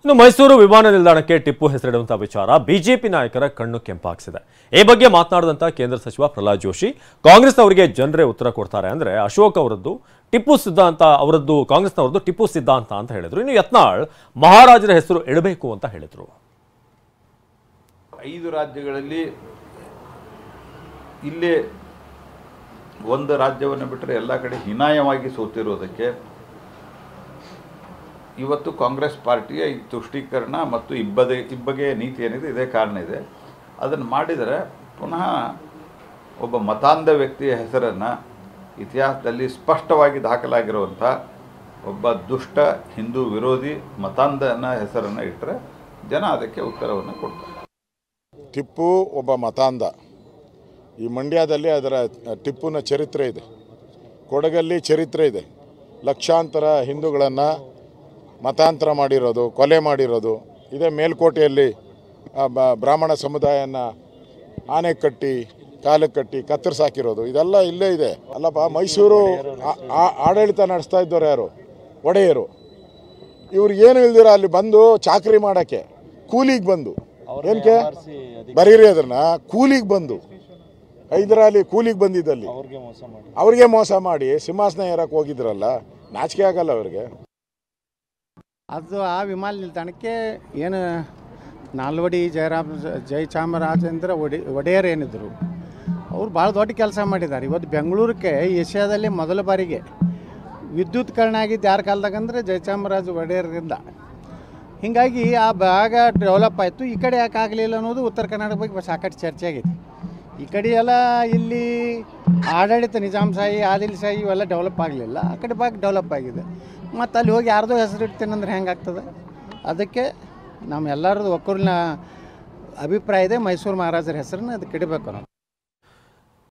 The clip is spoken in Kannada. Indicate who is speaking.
Speaker 1: ಇನ್ನು ಮೈಸೂರು ವಿಮಾನ ನಿಲ್ದಾಣಕ್ಕೆ ಟಿಪ್ಪು ಹೆಸರಿಡುವಂತಹ ವಿಚಾರ ಬಿಜೆಪಿ ನಾಯಕರ ಕಣ್ಣು ಕೆಂಪಾಗಿಸಿದೆ. ಈ ಬಗ್ಗೆ ಮಾತನಾಡಿದಂತ ಕೇಂದ್ರ ಸಚಿವ ಪ್ರಹ್ಲಾದ್ ಜೋಶಿ, ಕಾಂಗ್ರೆಸ್ನವರಿಗೆ ಜನರೇ ಉತ್ತರ ಕೊಡ್ತಾರೆ ಅಂದ್ರೆ ಅಶೋಕ್ ಅವರದ್ದು ಟಿಪ್ಪು ಸಿದ್ಧಾಂತ, ಅವರದ್ದು ಕಾಂಗ್ರೆಸ್ನವರದ್ದು ಟಿಪ್ಪು ಸಿದ್ಧಾಂತ ಅಂತ ಹೇಳಿದ್ರು. ಇನ್ನು ಯತ್ನಾಳ್ ಮಹಾರಾಜರ ಹೆಸರು ಇಡಬೇಕು ಅಂತ ಹೇಳಿದ್ರು.
Speaker 2: 5 ರಾಜ್ಯಗಳಲ್ಲಿ ಇಲ್ಲೇ ಒಂದು ರಾಜ್ಯವನ್ನು ಬಿಟ್ಟರೆ ಎಲ್ಲ ಕಡೆ ಹೀನಾಯವಾಗಿ ಸೋತಿರೋದಕ್ಕೆ ಇವತ್ತು ಕಾಂಗ್ರೆಸ್ ಪಾರ್ಟಿಯ ಈ ತುಷ್ಟೀಕರಣ ಮತ್ತು ಇಬ್ಬಗೆಯ ನೀತಿ ಏನಿದೆ ಇದೇ ಕಾರಣ ಇದೆ. ಅದನ್ನು ಮಾಡಿದರೆ ಪುನಃ ಒಬ್ಬ ಮತಾಂಧ ವ್ಯಕ್ತಿಯ ಹೆಸರನ್ನು ಇತಿಹಾಸದಲ್ಲಿ ಸ್ಪಷ್ಟವಾಗಿ ದಾಖಲಾಗಿರುವಂಥ ಒಬ್ಬ ದುಷ್ಟ ಹಿಂದೂ ವಿರೋಧಿ ಮತಾಂಧನ ಹೆಸರನ್ನು ಇಟ್ಟರೆ ಜನ ಅದಕ್ಕೆ ಉತ್ತರವನ್ನು ಕೊಡ್ತಾರೆ.
Speaker 3: ಟಿಪ್ಪು ಒಬ್ಬ ಮತಾಂಧ. ಈ ಮಂಡ್ಯದಲ್ಲಿ ಅದರ ಟಿಪ್ಪುನ ಚರಿತ್ರೆ ಇದೆ, ಕೊಡಗಲ್ಲಿ ಚರಿತ್ರೆ ಇದೆ. ಲಕ್ಷಾಂತರ ಹಿಂದೂಗಳನ್ನು ಮತಾಂತರ ಮಾಡಿರೋದು, ಕೊಲೆ ಮಾಡಿರೋದು, ಇದೇ ಮೇಲ್ಕೋಟೆಯಲ್ಲಿ ಬ್ರಾಹ್ಮಣ ಸಮುದಾಯನ ಆನೆ ಕಟ್ಟಿ ಕಾಲಕ್ಕೆ ಕಟ್ಟಿ ಕತ್ತರಿಸಾಕಿರೋದು, ಇದೆಲ್ಲ ಇಲ್ಲೇ ಇದೆ. ಅಲ್ಲಪ್ಪ, ಮೈಸೂರು ಆಡಳಿತ ನಡೆಸ್ತಾ ಇದ್ದವ್ರು ಯಾರು? ಒಡೆಯರು. ಇವ್ರಿಗೆ ಏನು ಇಲ್ದಿರ ಅಲ್ಲಿ ಬಂದು ಚಾಕರಿ ಮಾಡೋಕ್ಕೆ, ಕೂಲಿಗೆ ಬಂದು, ಏನಕ್ಕೆ ಬರೀರಿ ಅದನ್ನ, ಕೂಲಿಗೆ ಬಂದು ಹೈದರಾಲಿ ಕೂಲಿಗೆ ಬಂದಿದ್ದಲ್ಲಿ ಅವ್ರಿಗೆ ಮೋಸ ಮಾಡಿ ಸಿಂಹಾಸನ ಏರಕ್ಕೆ ಹೋಗಿದ್ರಲ್ಲ, ನಾಚಿಕೆ ಆಗಲ್ಲ ಅವ್ರಿಗೆ?
Speaker 4: ಅದು ಆ ವಿಮಾನ ನಿಲ್ದಾಣಕ್ಕೆ ಏನು ನಾಲ್ವಡಿ ಜಯಚಾಮರಾಜೇಂದ್ರ ಒಡೆಯರ್ ಏನಿದ್ರು ಅವ್ರು ಭಾಳ ದೊಡ್ಡ ಕೆಲಸ ಮಾಡಿದ್ದಾರೆ. ಇವತ್ತು ಬೆಂಗಳೂರಿಗೆ ಏಷ್ಯಾದಲ್ಲಿ ಮೊದಲ ಬಾರಿಗೆ ವಿದ್ಯುತ್ಕರಣ ಆಗಿದ್ದು ಯಾರ ಕಾಲದಾಗಂದರೆ ಜಯಚಾಮರಾಜ ಒಡೆಯರಿಂದ. ಹೀಗಾಗಿ ಆ ಭಾಗ ಡೆವಲಪ್ ಆಯಿತು. ಈ ಕಡೆ ಯಾಕೆ ಆಗಲಿಲ್ಲ ಅನ್ನೋದು ಉತ್ತರ ಕರ್ನಾಟಕ ಬಗ್ಗೆ ಸಾಕಷ್ಟು ಚರ್ಚೆ ಆಗಿದೆ. ಈ ಕಡೆ ಎಲ್ಲ ಇಲ್ಲಿ ಆಡಳಿತ ನಿಜಾಂಶಾಹಿ ಆದಿಲ್ಶಾಹಿ ಇವೆಲ್ಲ ಡೆವಲಪ್ ಆಗಲಿಲ್ಲ, ಆ ಕಡೆ ಭಾಗ ಡೆವಲಪ್ ಆಗಿದೆ. ಮತ್ತು ಅಲ್ಲಿ ಹೋಗಿ ಯಾರ್ದೋ ಹೆಸರು ಇಡ್ತೇನೆಂದ್ರೆ ಹೆಂಗಾಗ್ತದೆ? ಅದಕ್ಕೆ ನಮ್ಮೆಲ್ಲರದ್ದು ಒಕ್ಕೂರಿನ ಅಭಿಪ್ರಾಯ ಇದೆ, ಮೈಸೂರು ಮಹಾರಾಜರ ಹೆಸರನ್ನ ಅದಕ್ಕೆ ಇಡಬೇಕು ನಾವು.